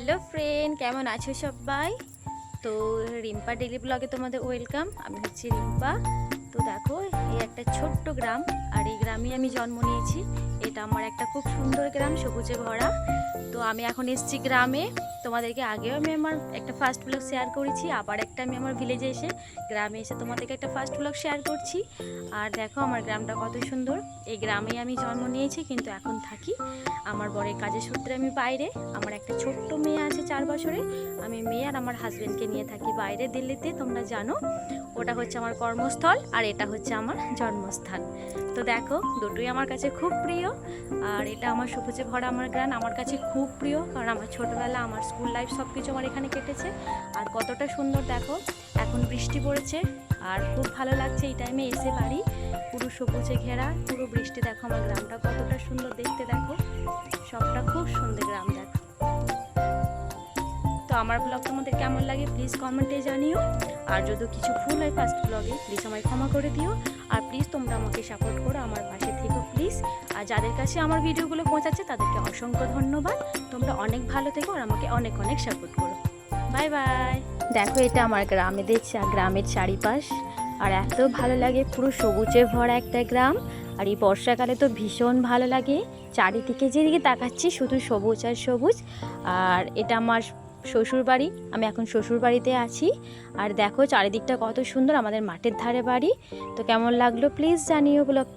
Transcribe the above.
Hello friend, কেমন আছো সবাই? তো রিম্পা ডেইলি ব্লগে তোমাদের ওয়েলকাম। আমি হচ্ছি রিম্পা। তো দেখো, এই একটা ছোট্ট গ্রাম, আর এই গ্রামে আমি জন্ম নিয়েছি। এটা আমার একটা খুব সুন্দর গ্রাম, সবুজে ভরা। তো আমি এখন এসেছি গ্রামে। তোমাদেরকে আগেও আমি আমার একটা ফার্স্ট ব্লগ শেয়ার করেছি, আবার একটা আমি আমার ভিলেজে এসে গ্রামে এসে তোমাদেরকে একটা ফার্স্ট ব্লগ শেয়ার করছি। আর দেখো আমার গ্রামটা কত সুন্দর। এই গ্রামেই আমি জন্ম নিয়েছি, কিন্তু এখন থাকি আমার বরের কাজের সূত্রে আমি বাইরে। আমার একটা ছোট্ট মেয়ে আছে 4 বছরে। আমি মেয়ে আর আমার হাজব্যান্ডকে নিয়ে থাকি বাইরে দিল্লিতে, তোমরা জানো। ওটা হচ্ছে আমার কর্মস্থল আর এটা হচ্ছে আমার জন্মস্থান। তো দেখো, দুটোই আমার কাছে খুব প্রিয়। আর এটা আমার সবুজে ভরা আমার গ্রাম আমার কাছে খুব প্রিয়, কারণ আমার ছোটোবেলা, আমার স্কুল লাইফ সব কিছু আমার এখানে কেটেছে। আর কতটা সুন্দর দেখো, এখন বৃষ্টি পড়েছে আর খুব ভালো লাগছে এই টাইমে এসে বাড়ি। পুরো সবুজে ঘেরা, পুরো বৃষ্টি। দেখো আমার গ্রামটা কতটা সুন্দর দেখতে, দেখো সবটা খুব সুন্দর গ্রাম। দেখো, তো আমার ব্লগ তোমাদের কেমন লাগে প্লিজ কমেন্টে জানিও। আর যদি কিছু ভুল হয় ফার্স্ট ব্লগে প্লিজ আমায় ক্ষমা করে দিও। আর প্লিজ তোমরা আমাকে সাপোর্ট করো, আমার পাশে থেকো প্লিজ। আর যাদের কাছে আমার ভিডিওগুলো পৌঁছাচ্ছে তাদেরকে অসংখ্য ধন্যবাদ। তোমরা অনেক ভালো থেকো আর আমাকে অনেক অনেক সাপোর্ট করো। Bye bye. দেখো, এটা আমার গ্রামে দেখছি, গ্রামের চারিপাশ আর এত ভালো লাগে, পুরো সবুজে ভরা একটা গ্রাম। আর এই বর্ষাকালে তো ভীষণ ভালো লাগে, চারিদিকে যেদিকে তাকাচ্ছি শুধু সবুজ আর সবুজ। আর এটা আমার শ্বশুর বাড়ি, আমি এখন শ্বশুর বাড়িতে আছি। আর দেখো চারিদিকটা কত সুন্দর, আমাদের মাঠের ধারে বাড়ি। তো কেমন লাগলো প্লিজ জানিও ব্লগটা।